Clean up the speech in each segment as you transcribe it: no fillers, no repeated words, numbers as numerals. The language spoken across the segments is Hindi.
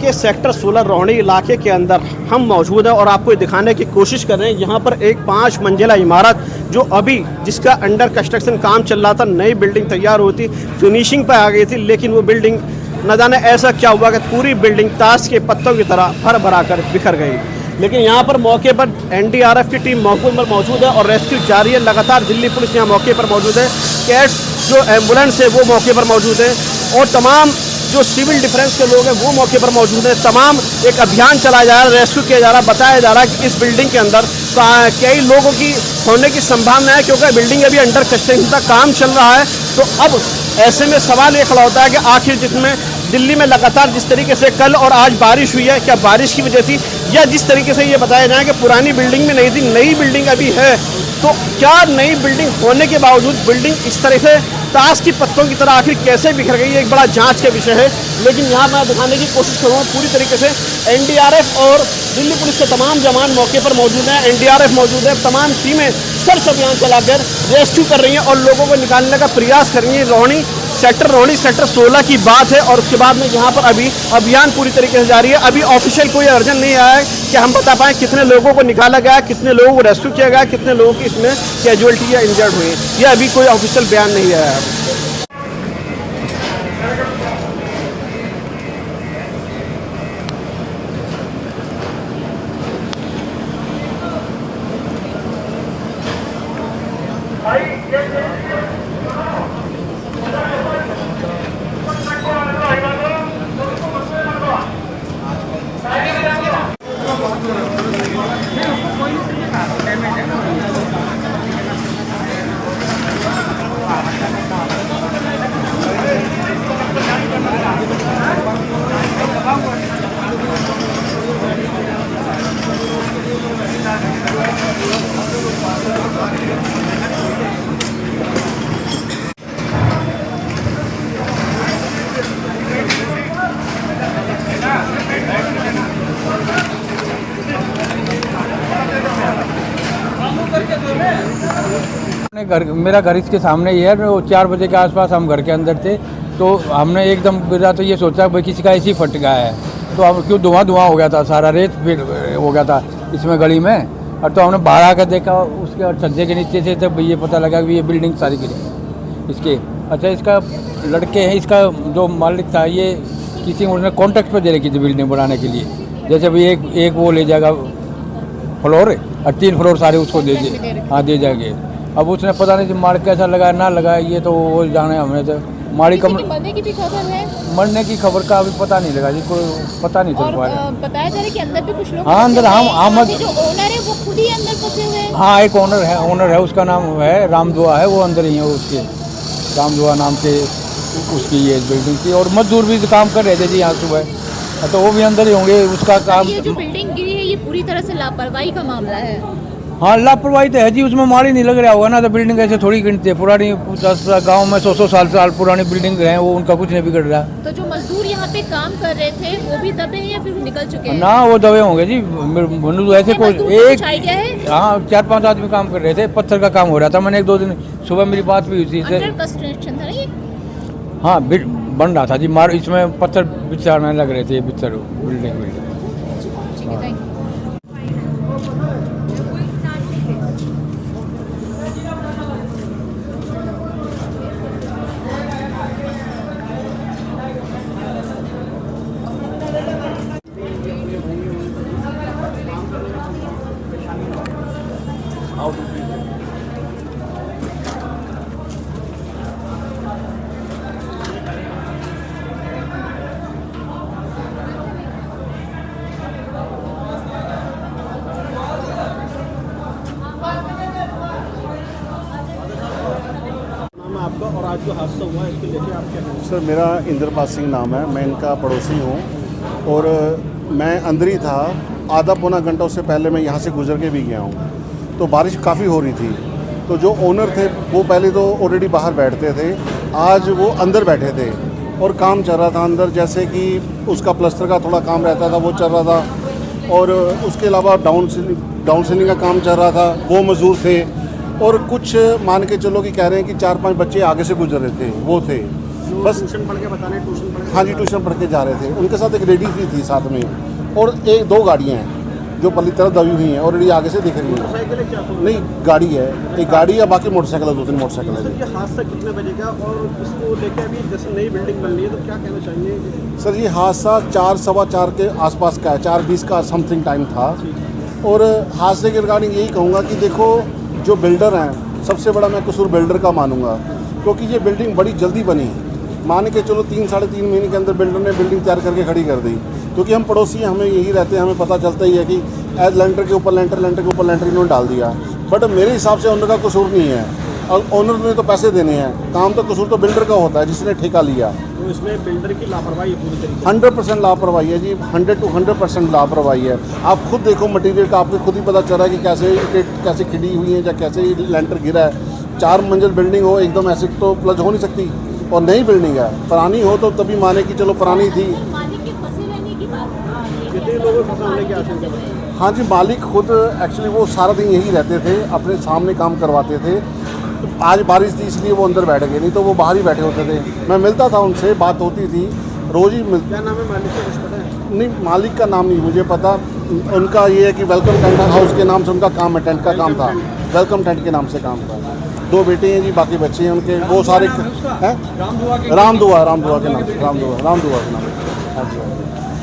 के सेक्टर 16 रोहिणी इलाके के अंदर हम मौजूद हैं और आपको दिखाने की कोशिश कर रहे हैं। यहाँ पर एक 5 मंजिला इमारत जो अभी जिसका अंडर कंस्ट्रक्शन काम चल रहा था, नई बिल्डिंग तैयार होती फिनिशिंग पर आ गई थी, लेकिन वो बिल्डिंग न जाने ऐसा क्या हुआ कि पूरी बिल्डिंग ताश के पत्तों की तरह भर भरा कर बिखर गई। लेकिन यहाँ पर मौके पर एनडीआरएफ की टीम मौके पर मौजूद है और रेस्क्यू जारी है। लगातार दिल्ली पुलिस यहाँ मौके पर मौजूद है, कैट्स जो एम्बुलेंस है वो मौके पर मौजूद है और तमाम जो सिविल डिफेंस के लोग हैं वो मौके पर मौजूद हैं। तमाम एक अभियान चलाया जा रहा है, रेस्क्यू किया जा रहा है। बताया जा रहा है कि इस बिल्डिंग के अंदर कई लोगों की होने की संभावना है, क्योंकि बिल्डिंग अभी अंडर कंस्ट्रक्शन का काम चल रहा है। तो अब ऐसे में सवाल ये खड़ा होता है कि आखिर जिसमें दिल्ली में लगातार जिस तरीके से कल और आज बारिश हुई है, क्या बारिश की वजह थी या जिस तरीके से ये बताया जाए कि पुरानी बिल्डिंग में नहीं थी, नई बिल्डिंग अभी है, तो क्या नई बिल्डिंग होने के बावजूद बिल्डिंग इस तरह से ताश की पत्तों की तरह आखिर कैसे बिखर गई, एक बड़ा जांच का विषय है। लेकिन यहाँ मैं दिखाने की कोशिश करूँगा पूरी तरीके से एनडीआरएफ और दिल्ली पुलिस के तमाम जवान मौके पर मौजूद हैं। एनडीआरएफ मौजूद है, तमाम टीमें सर्च अभियान चलाकर रेस्क्यू कर रही हैं और लोगों को निकालने का प्रयास कर रही हैं। रोहिणी सेक्टर 16 की बात है और उसके बाद में यहाँ पर अभी अभियान पूरी तरीके से जारी है। अभी ऑफिशियल कोई अर्जन नहीं आया है कि हम बता पाएँ कितने लोगों को निकाला गया, कितने लोगों को रेस्क्यू किया गया, कितने लोगों की इसमें कैजुअलिटी या इंजर्ड हुई, यह अभी कोई ऑफिशियल बयान नहीं आया है। मेरा घर इसके सामने ही है। 4 बजे के आसपास हम घर के अंदर थे, तो हमने एकदम बिना तो ये सोचा भाई किसी का ऐसी फट गया है, तो अब क्यों धुआं हो गया था, सारा रेत फिर हो गया था इसमें गली में। और तो हमने बाहर आकर देखा, उसके और छज्जे के नीचे से तब ये पता लगा कि ये बिल्डिंग सारी गिरी इसके। अच्छा, इसका लड़के हैं, इसका जो मालिक था ये किसी उसने कॉन्ट्रैक्ट पर दे रखी थी बिल्डिंग बनाने के लिए। जैसे भाई एक वो ले जाएगा फ्लोर और 3 फ्लोर सारे उसको दे दे जाएंगे। अब उसने पता नहीं मार कैसा लगा ना लगा, ये तो वो जाने हमें तो माड़ी कम मरने की भी खबर है। मरने की खबर का अभी पता नहीं लगा जी, कोई पता नहीं चल पा रहा। बताया जा रहा है कि अंदर भी कुछ लोग हाँ अंदर हम जो ओनर है वो खुद ही अंदर फंसे हुए हैं। हाँ एक ओनर है उसका नाम है रामदुआ है, वो अंदर ही है। उसके रामदुआ नाम से उसकी ये बिल्डिंग थी और मजदूर भी काम कर रहे थे जी यहाँ सुबह, तो वो भी अंदर ही होंगे। उसका काम ये जो बिल्डिंग गिरी है ये पूरी तरह से लापरवाही का मामला है। हाँ लापरवाही तो है जी, उसमें माल ही नहीं लग रहा होगा ना, तो बिल्डिंग ऐसे थोड़ी गिनती है। पुरानी 10 गाँव में 100 साल पुरानी बिल्डिंग है, वो उनका कुछ नहीं बिगड़ रहा। तो जो मजदूर यहाँ पे काम कर रहे थे वो भी दबे हैं या फिर निकल चुके हैं? ना वो दबे होंगे जी, ऐसे कोई एक है? हाँ 4-5 आदमी काम कर रहे थे, पत्थर का काम हो रहा था। मैंने 1-2 दिन सुबह मेरी बात भी हुई थी। कंस्ट्रक्शन था ना ये? हाँ बन रहा था जी, इसमें पत्थर बिछाने लग रहे थे, बिल्डिंग। ठीक है, थैंक यू। आपका और आज जो हादसा हुआ है इसको लेके आप क्या कहेंगे? सर मेरा इंद्रपाल सिंह नाम है, मैं इनका पड़ोसी हूँ और मैं अंदर ही था। आधा पौना घंटा उससे पहले मैं यहाँ से गुजर के भी गया हूँ, तो बारिश काफ़ी हो रही थी। तो जो ओनर थे वो पहले तो ऑलरेडी बाहर बैठते थे, आज वो अंदर बैठे थे और काम चल रहा था अंदर। जैसे कि उसका प्लास्टर का थोड़ा काम रहता था वो चल रहा था, और उसके अलावा डाउन सीलिंग का काम चल रहा था, वो मजदूर थे। और कुछ मान के चलो कि कह रहे हैं कि 4-5 बच्चे आगे से गुजर रहे थे, वो थे। बस ट्यूशन पढ़ के बता रहे हैं, ट्यूशन पढ़ के हाँ जी ट्यूशन पढ़ के जा रहे थे, उनके साथ एक लेडीज भी थी साथ में, और एक दो गाड़ियाँ हैं जो पल्ली तरफ दबी हुई हैं, ऑलरेडी आगे से दिख रही हैं। मोटरसाइकिल है क्या? नहीं गाड़ी है, एक गाड़ी है, बाकी मोटरसाइकिल है, 2-3 मोटरसाइकिल सर है। ये हादसा कितने बजे का, और इसको लेके अभी जैसे नई बिल्डिंग बन रही है तो क्या कहना चाहेंगे? सर ये हादसा 4-4:15 के आसपास का है, 4:20 का समथिंग टाइम था। और हादसे के रिगार्डिंग यही कहूँगा कि देखो जो बिल्डर हैं, सबसे बड़ा मैं कसूर बिल्डर का मानूंगा, क्योंकि ये बिल्डिंग बड़ी जल्दी बनी। मान के चलो 3-3.5 महीने के अंदर बिल्डर ने बिल्डिंग तैयार करके खड़ी कर दी, क्योंकि हम पड़ोसी हैं, हमें यही रहते हैं, हमें पता चलता ही है कि एज लेंटर के ऊपर लेंटर, लेंटर के ऊपर लेंटर इन्होंने डाल दिया। बट मेरे हिसाब से ओनर का कसूर नहीं है, और ओनर ने तो पैसे देने हैं, काम तो कसूर तो बिल्डर का होता है जिसने ठेका लिया। तो इसमें बिल्डर की लापरवाही है पूरी तरीके 100% लापरवाही है जी, 100% लापरवाही है। आप खुद देखो मटेरियल का, आपको खुद ही पता चल रहा है कि कैसे खिड़ी हुई है या कैसे लेंटर गिरा है। 4 मंजिल बिल्डिंग हो एकदम ऐसे तो प्लज हो नहीं सकती, और नई बिल्डिंग है। पुरानी हो तो तभी माने कि चलो पुरानी थी। मालिक के फंसे रहने की बात से। कितने लोगों को फंसा होने की आशंका है? हाँ जी मालिक खुद एक्चुअली वो सारा दिन यही रहते थे, अपने सामने काम करवाते थे। आज बारिश थी इसलिए वो अंदर बैठ गए, नहीं तो वो बाहर ही बैठे होते थे। मैं मिलता था उनसे, बात होती थी, रोज़ ही मिल। क्या नाम है मालिक का, कुछ पता है? नहीं मालिक का नाम नहीं मुझे पता। उनका ये है कि वेलकम टेंट हाउस के नाम से उनका काम है, टेंट का काम था, वेलकम टेंट के नाम से काम था। 2 बेटे हैं जी, बाकी बच्चे हैं उनके, वो सारे हैं रामदुआ के नाम से, रामदुआ के नाम से। हाँ जी।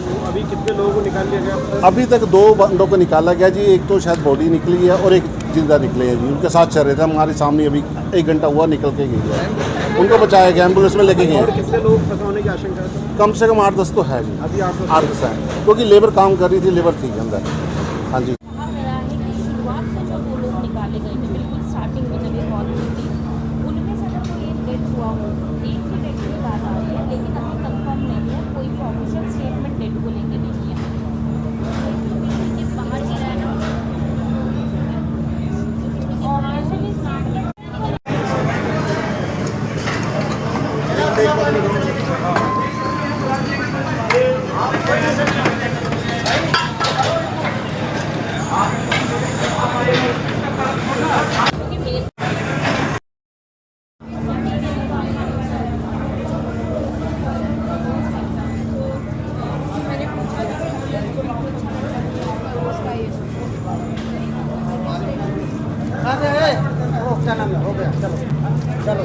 तो अभी कितने लोगों को निकाल लिया गया? अभी तक 2 बंदों को निकाला गया जी, एक तो शायद बॉडी निकली है और एक जिंदा निकले हैं जी। उनके साथ चल रहे थे, हमारे सामने अभी 1 घंटा हुआ निकल के गई है। उनको बचाया गया, एम्बुलेंस में लेके गए और हैं। कितने लोग फंसा होने की आशंका है? कम से कम 8-10 तो है जी, अभी आप 8-10 है, क्योंकि लेबर काम कर रही थी, लेबर थी अंदर। हाँ जी। कहा गया है कि शुरुआत में जो 2 लोग निकाले गए थे बिल्कुल स्टार्टिंग में जब ये कॉल हुई थी, उनमें से अगर कोई एक डेथ हुआ हो, एक की डेथ की बात आ रही है, लेकिन अभी कंफर्म नहीं है, कोई भी ऑफिशियल स्टेटमेंट डेथ को लेकर नहीं है। ये बाहर गिरा है ना, ऑफिशियली क्या नाम है? हो गया, चलो चलो।